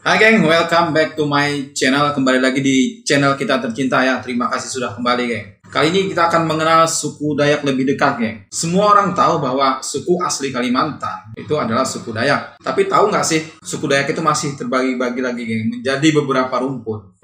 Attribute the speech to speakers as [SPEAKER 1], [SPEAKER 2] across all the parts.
[SPEAKER 1] Hai geng, welcome back to my channel. Kembali lagi di channel kita tercinta ya. Terima kasih sudah kembali geng. Kali ini kita akan mengenal suku Dayak lebih dekat geng. Semua orang tahu bahwa suku asli Kalimantan itu adalah suku Dayak. Tapi tahu nggak sih, suku Dayak itu masih terbagi-bagi lagi geng, menjadi beberapa rumpun.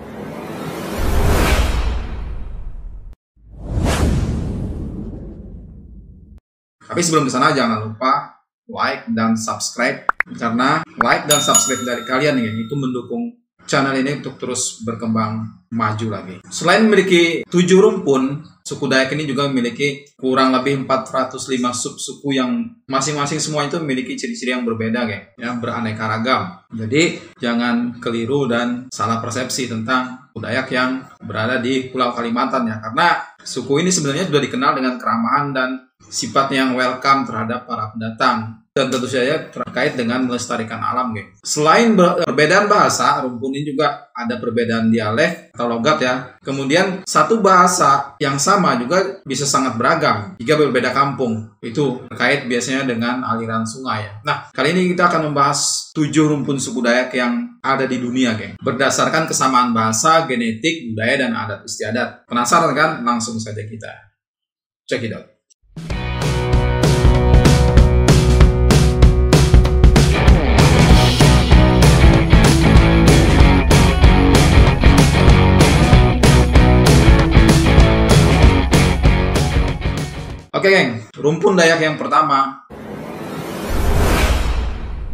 [SPEAKER 1] Tapi sebelum ke sana jangan lupa like dan subscribe, karena like dan subscribe dari kalian nih itu mendukung channel ini untuk terus berkembang maju lagi. Selain memiliki 7 rumpun, suku Dayak ini juga memiliki kurang lebih 405 subsuku yang masing-masing semua itu memiliki ciri-ciri yang berbeda geng, ya, beraneka ragam. Jadi jangan keliru dan salah persepsi tentang suku Dayak yang berada di Pulau Kalimantan ya, karena suku ini sebenarnya sudah dikenal dengan keramahan dan sifatnya yang welcome terhadap para pendatang, dan tentu saja terkait dengan melestarikan alam geng. Selain perbedaan bahasa, rumpun ini juga ada perbedaan dialek atau logat ya. Kemudian satu bahasa yang sama juga bisa sangat beragam jika berbeda kampung. Itu terkait biasanya dengan aliran sungai ya. Nah, kali ini kita akan membahas 7 rumpun suku Dayak yang ada di dunia geng, berdasarkan kesamaan bahasa, genetik, budaya, dan adat istiadat. Penasaran kan? Langsung saja kita check it out. Oke geng, rumpun Dayak yang pertama,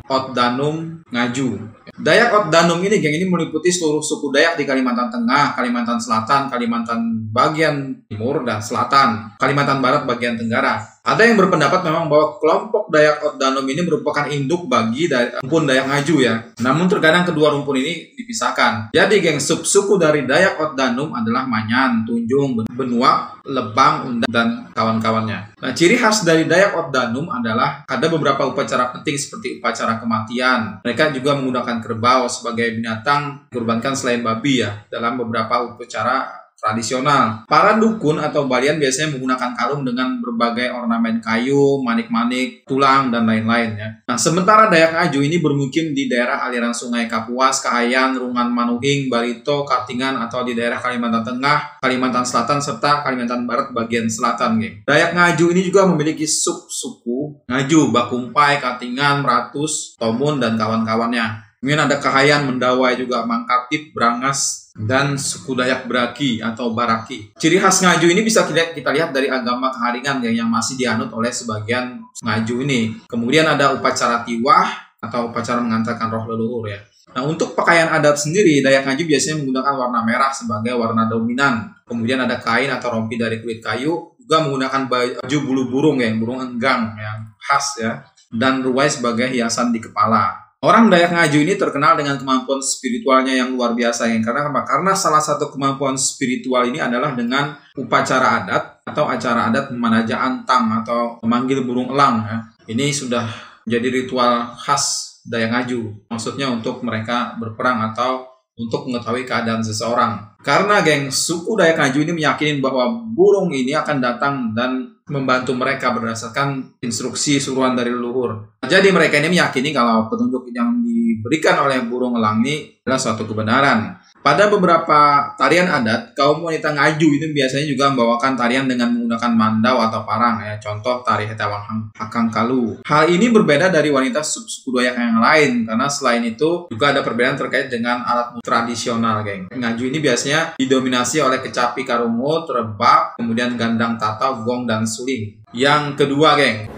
[SPEAKER 1] Otdanum Ngaju. Dayak Otdanum ini geng, ini meliputi seluruh suku Dayak di Kalimantan Tengah, Kalimantan Selatan, Kalimantan bagian timur dan selatan, Kalimantan Barat bagian tenggara. Ada yang berpendapat memang bahwa kelompok Dayak Otdanum ini merupakan induk bagi rumpun Dayak Ngaju ya. Namun terkadang kedua rumpun ini dipisahkan. Jadi geng, subsuku dari Dayak Otdanum adalah Manyan, Tunjung, Benua, Lebang, Undang, dan kawan-kawannya. Nah, ciri khas dari Dayak Otdanum adalah ada beberapa upacara penting seperti upacara kematian. Mereka juga menggunakan kerbau sebagai binatang dikorbankan selain babi ya, dalam beberapa upacara tradisional. Para dukun atau balian biasanya menggunakan kalung dengan berbagai ornamen kayu, manik-manik, tulang, dan lain-lain ya. Nah, sementara Dayak Ngaju ini bermukim di daerah aliran sungai Kapuas, Kahayan, Rungan Manuhing, Barito, Katingan, atau di daerah Kalimantan Tengah, Kalimantan Selatan, serta Kalimantan Barat bagian selatan geng. Dayak Ngaju ini juga memiliki subsuku Ngaju, Bakumpai, Katingan, Meratus, Tomun, dan kawan-kawannya. Kemudian ada Kahayan, Mendawai, juga Mangkatip, Brangas, dan suku Dayak Braki atau Baraki. Ciri khas Ngaju ini bisa kita lihat dari agama Keharingan yang masih dianut oleh sebagian Ngaju ini. Kemudian ada upacara tiwah atau upacara mengantarkan roh leluhur ya. Nah, untuk pakaian adat sendiri, Dayak Ngaju biasanya menggunakan warna merah sebagai warna dominan. Kemudian ada kain atau rompi dari kulit kayu, juga menggunakan baju bulu burung ya, burung enggang yang khas ya, dan ruai sebagai hiasan di kepala. Orang Dayak Ngaju ini terkenal dengan kemampuan spiritualnya yang luar biasa ya. Karena apa? Karena salah satu kemampuan spiritual ini adalah dengan upacara adat atau acara adat memanaja antang atau memanggil burung elang ya. Ini sudah jadi ritual khas Dayak Ngaju. Maksudnya untuk mereka berperang atau untuk mengetahui keadaan seseorang. Karena geng, suku Dayak Ngaju ini meyakini bahwa burung ini akan datang dan membantu mereka berdasarkan instruksi suruhan dari leluhur. Jadi mereka ini meyakini kalau petunjuk yang diberikan oleh burung elang ini adalah suatu kebenaran. Pada beberapa tarian adat, kaum wanita Ngaju itu biasanya juga membawakan tarian dengan menggunakan mandau atau parang ya. Contoh tari Hetawang Hakang Kalu. Hal ini berbeda dari wanita suku Dayak yang lain, karena selain itu juga ada perbedaan terkait dengan alat musik tradisional geng. Ngaju ini biasanya didominasi oleh kecapi karungut, rebab, kemudian gandang tata, gong, dan suling. Yang kedua geng,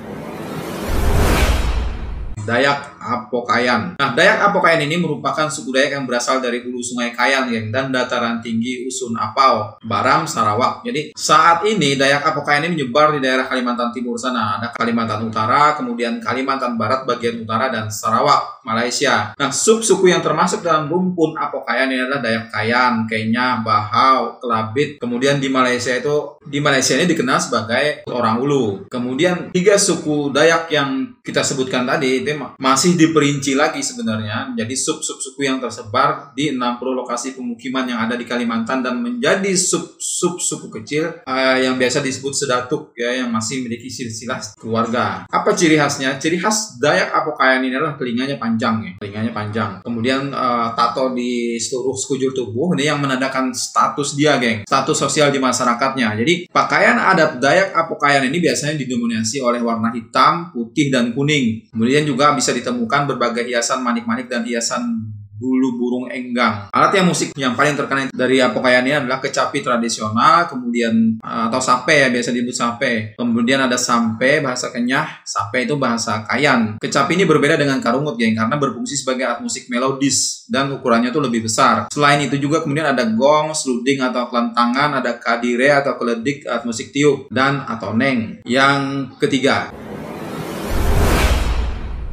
[SPEAKER 1] Dayak Apokayan. Nah, Dayak Apokayan ini merupakan suku Dayak yang berasal dari hulu sungai Kayan geng, dan dataran tinggi Usun Apau, Baram, Sarawak. Jadi saat ini Dayak Apokayan ini menyebar di daerah Kalimantan Timur sana. Ada Kalimantan Utara, kemudian Kalimantan Barat bagian utara, dan Sarawak, Malaysia. Nah, subsuku yang termasuk dalam rumpun Apokayan ini adalah Dayak Kayan, Kenya, Bahau, Kelabit. Kemudian di Malaysia ini dikenal sebagai orang Ulu. Kemudian 3 suku Dayak yang kita sebutkan tadi itu masih diperinci lagi sebenarnya menjadi sub-sub suku yang tersebar di 60 lokasi pemukiman yang ada di Kalimantan dan menjadi sub-sub suku kecil yang biasa disebut sedatuk ya, yang masih memiliki silsilah keluarga. Apa ciri khasnya? Ciri khas Dayak Apokayan ini adalah telinganya panjang ya. Telinganya panjang. Kemudian tato di seluruh sekujur tubuh ini yang menandakan status dia, geng. Status sosial di masyarakatnya. Jadi pakaian adat Dayak Apokayan ini biasanya didominasi oleh warna hitam, putih, dan kuning. Kemudian juga bisa ditemukan berbagai hiasan manik-manik dan hiasan bulu burung enggang. Alat yang musik yang paling terkenal dari Apokayan ini adalah kecapi tradisional, kemudian atau sape ya, biasa disebut sape. Kemudian ada sampe, bahasa Kenyah, sape itu bahasa Kayan. Kecapi ini berbeda dengan karungut, geng, karena berfungsi sebagai alat musik melodis dan ukurannya itu lebih besar. Selain itu juga kemudian ada gong, sluding atau kelentangan, ada kadire atau keledik, alat musik tiup, dan atau neng. Yang ketiga,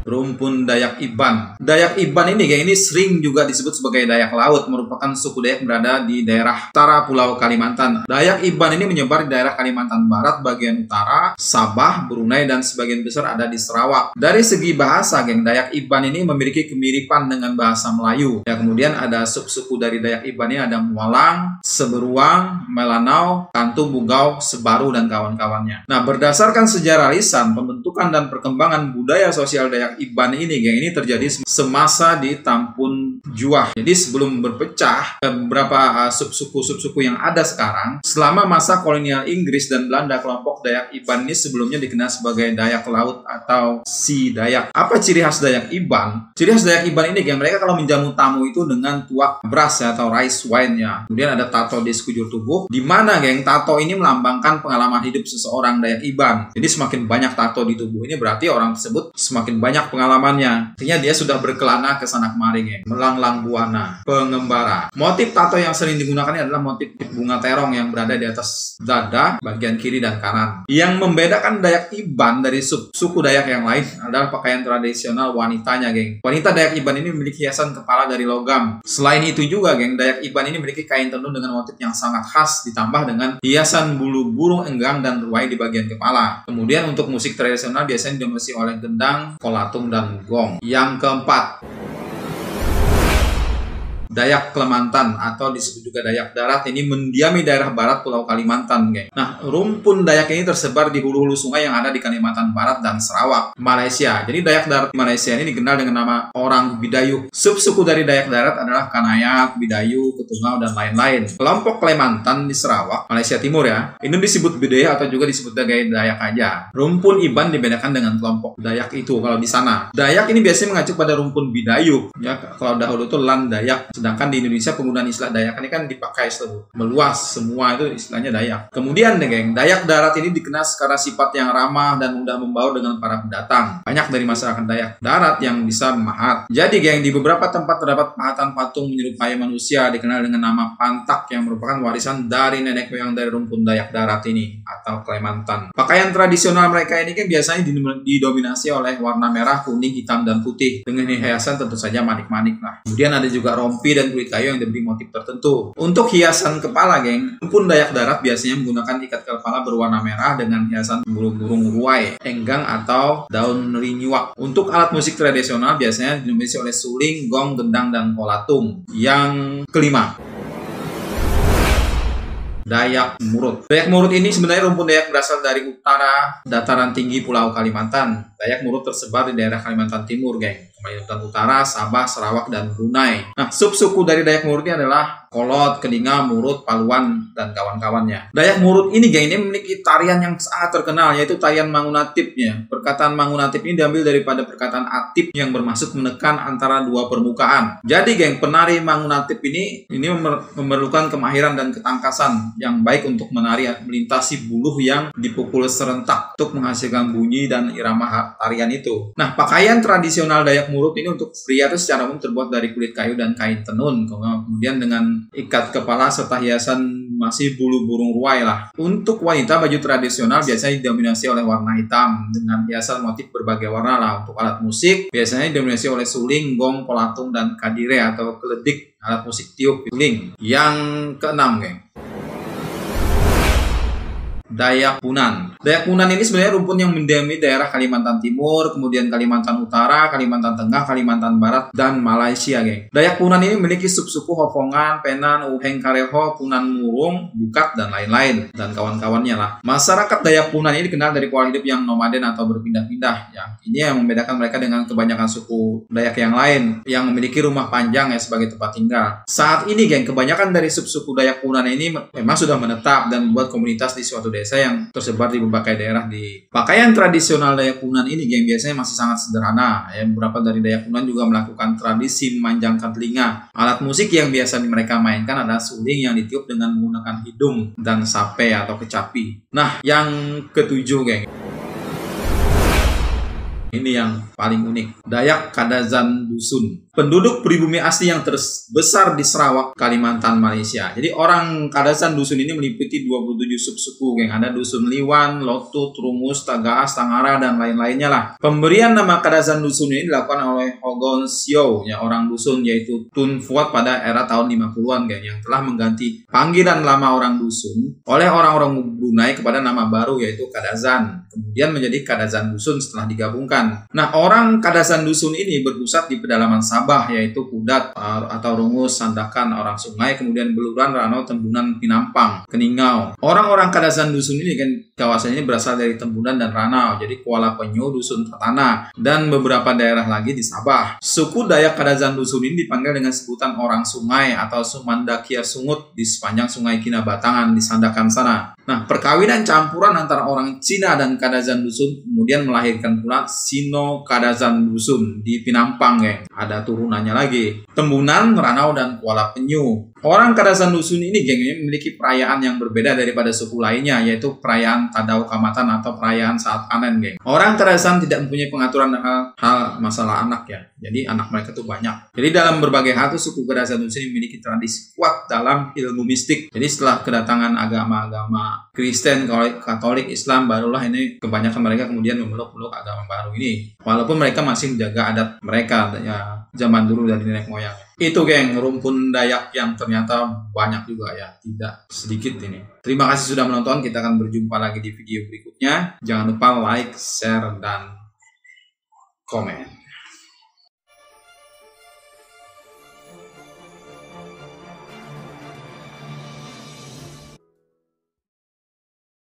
[SPEAKER 1] rumpun Dayak Iban. Dayak Iban ini, geng, ini sering juga disebut sebagai Dayak Laut, merupakan suku Dayak berada di daerah utara Pulau Kalimantan. Dayak Iban ini menyebar di daerah Kalimantan Barat, bagian utara, Sabah, Brunei, dan sebagian besar ada di Sarawak. Dari segi bahasa, geng, Dayak Iban ini memiliki kemiripan dengan bahasa Melayu. Ya, kemudian ada sub-suku dari Dayak Iban ini ada Mualang, Seberuang, Melanau, Kantu, Bugau, Sebaru, dan kawan-kawannya. Nah, berdasarkan sejarah lisan, pembentukan dan perkembangan budaya sosial Dayak Iban ini, geng, ini terjadi semasa di Tampun Juah. Jadi sebelum berpecah beberapa sub-suku yang ada sekarang, selama masa kolonial Inggris dan Belanda, kelompok Dayak Iban ini sebelumnya dikenal sebagai Dayak Laut atau Si Dayak. Apa ciri khas Dayak Iban? Ciri khas Dayak Iban ini, geng, mereka kalau menjamu tamu itu dengan tuak beras ya, atau rice wine ya. Kemudian ada tato di sekujur tubuh, di mana, geng, tato ini melambangkan pengalaman hidup seseorang Dayak Iban. Jadi semakin banyak tato di tubuh ini berarti orang tersebut semakin banyak pengalamannya. Artinya dia sudah berkelana ke sana kemari, geng. Melanglang buana, pengembara. Motif tato yang sering digunakan adalah motif bunga terong yang berada di atas dada bagian kiri dan kanan. Yang membedakan Dayak Iban dari suku Dayak yang lain adalah pakaian tradisional wanitanya, geng. Wanita Dayak Iban ini memiliki hiasan kepala dari logam. Selain itu juga, geng, Dayak Iban ini memiliki kain tenun dengan motif yang sangat khas ditambah dengan hiasan bulu burung enggang dan ruai di bagian kepala. Kemudian untuk musik tradisional biasanya didominasi oleh gendang, kolatung, dan gong. Yang keempat, Dayak Klemantan atau disebut juga Dayak Darat ini mendiami daerah barat Pulau Kalimantan, geng. Nah, rumpun Dayak ini tersebar di hulu-hulu sungai yang ada di Kalimantan Barat dan Sarawak, Malaysia. Jadi Dayak Darat Malaysia ini dikenal dengan nama orang Bidayuh. Sub-suku dari Dayak Darat adalah Kanayat, Bidayuh, Ketungau, dan lain-lain. Kelompok Kalimantan di Sarawak, Malaysia Timur ya, ini disebut Bidayuh atau juga disebut sebagai Dayak aja. Rumpun Iban dibedakan dengan kelompok Dayak itu kalau di sana. Dayak ini biasanya mengacu pada rumpun Bidayuh. Ya, kalau dahulu itu Lan Dayak. Sedangkan di Indonesia penggunaan istilah Dayak ini kan dipakai meluas, semua itu istilahnya Dayak. Kemudian, geng, Dayak Darat ini dikenal karena sifat yang ramah dan mudah membaur dengan para pendatang. Banyak dari masyarakat Dayak Darat yang bisa memahat. Jadi, geng, di beberapa tempat terdapat pahatan patung menyerupai manusia dikenal dengan nama Pantak yang merupakan warisan dari nenek moyang dari rumpun Dayak Darat ini atau Kalimantan. Pakaian tradisional mereka ini kan biasanya didominasi oleh warna merah, kuning, hitam, dan putih dengan hiasan tentu saja manik-manik lah. Kemudian ada juga rompi dan kulit kayu yang diberi motif tertentu. Untuk hiasan kepala, geng, rumpun Dayak Darat biasanya menggunakan ikat kepala berwarna merah dengan hiasan burung-burung ruai, enggang, atau daun rinyuak. Untuk alat musik tradisional biasanya didominasi oleh suling, gong, gendang, dan kolatung. Yang kelima, Dayak Murut. Dayak Murut ini sebenarnya rumpun Dayak berasal dari utara dataran tinggi Pulau Kalimantan. Dayak Murut tersebar di daerah Kalimantan Timur, geng. Kalimantan Utara, Sabah, Sarawak, dan Brunei. Nah, sub-suku dari Dayak Murut ini adalah Kolot, Keninga, Murut, Paluan, dan kawan-kawannya. Dayak Murut ini, geng, ini memiliki tarian yang sangat terkenal, yaitu tarian Mangunatipnya. Perkataan Mangunatip ini diambil daripada perkataan atip yang bermaksud menekan antara dua permukaan. Jadi, geng, penari Mangunatip ini memerlukan kemahiran dan ketangkasan yang baik untuk menari melintasi buluh yang dipukul serentak untuk menghasilkan bunyi dan irama tarian itu. Nah, pakaian tradisional Dayak Murut ini untuk pria itu secara umum terbuat dari kulit kayu dan kain tenun, kemudian dengan ikat kepala serta hiasan masih bulu burung ruai lah. Untuk wanita, baju tradisional biasanya didominasi oleh warna hitam dengan hiasan motif berbagai warna lah. Untuk alat musik biasanya didominasi oleh suling, gong, kolatung, dan kadire atau keledik, alat musik tiup suling. Yang keenam, geng, Dayak Punan. Dayak Punan ini sebenarnya rumpun yang mendiami daerah Kalimantan Timur, kemudian Kalimantan Utara, Kalimantan Tengah, Kalimantan Barat, dan Malaysia, geng. Dayak Punan ini memiliki suku Hofongan, Penan, Uheng Kareho, Punan Murung, Bukat, dan lain-lain, dan kawan-kawannya lah. Masyarakat Dayak Punan ini dikenal dari pola hidup yang nomaden atau berpindah-pindah, ya. Ini yang membedakan mereka dengan kebanyakan suku Dayak yang lain, yang memiliki rumah panjang ya sebagai tempat tinggal. Saat ini, geng, kebanyakan dari suku Dayak Punan ini memang sudah menetap dan membuat komunitas di suatu desa yang tersebar di berbagai daerah. Di pakaian tradisional Dayak Punan ini, geng, biasanya masih sangat sederhana. Ya, beberapa dari Dayak Punan juga melakukan tradisi memanjangkan telinga. Alat musik yang biasa mereka mainkan adalah suling yang ditiup dengan menggunakan hidung dan sape atau kecapi. Nah, yang ketujuh, geng. Ini yang paling unik. Dayak Kadazan Dusun. Penduduk pribumi asli yang terbesar di Sarawak, Kalimantan, Malaysia. Jadi orang Kadazan Dusun ini meliputi 27 subsuku, geng. Ada Dusun Liwan, Lotut, Rumus, Tagaas, Tangara, dan lain-lainnya lah. Pemberian nama Kadazan Dusun ini dilakukan oleh Hogon Siau, ya, orang dusun, yaitu Tun Fuad pada era tahun 50-an, geng, yang telah mengganti panggilan lama orang dusun oleh orang-orang Brunei kepada nama baru, yaitu Kadazan. Kemudian menjadi Kadazan Dusun setelah digabungkan. Nah, orang Kadazan Dusun ini berpusat di pedalaman Sabah, yaitu Kudat atau Rungus, Sandakan, orang Sungai, kemudian Beluran, Ranau, Tembunan, Pinampang, Keningau. Orang-orang Kadazan Dusun ini kan kawasan ini berasal dari Tembunan dan Ranau, jadi Kuala Penyu, Dusun Tatana, dan beberapa daerah lagi di Sabah. Suku Dayak Kadazan Dusun ini dipanggil dengan sebutan orang Sungai atau Sumandakia Sungut di sepanjang Sungai Kinabatangan di Sandakan sana. Nah, perkawinan campuran antara orang Cina dan Kadazan Dusun kemudian melahirkan pula Sino Kadazan Dusun di Pinampang, geng. Ada turunannya lagi, Tembunan, Ranau, dan Kuala Penyu. Orang Kadazan Dusun ini, geng, ini memiliki perayaan yang berbeda daripada suku lainnya, yaitu perayaan Tadau Kamatan atau perayaan saat panen, geng. Orang Kadazan tidak mempunyai pengaturan hal masalah anak, ya. Jadi anak mereka tuh banyak. Jadi dalam berbagai hal tuh suku Kadazan Dusun memiliki tradisi kuat dalam ilmu mistik. Jadi setelah kedatangan agama-agama Kristen, Katolik, Islam, barulah ini kebanyakan mereka kemudian memeluk agama baru ini. Walaupun mereka masih menjaga adat mereka ya zaman dulu dari nenek moyang. Itu, geng, rumpun Dayak yang ternyata banyak juga ya, tidak sedikit ini. Terima kasih sudah menonton. Kita akan berjumpa lagi di video berikutnya. Jangan lupa like, share, dan komen.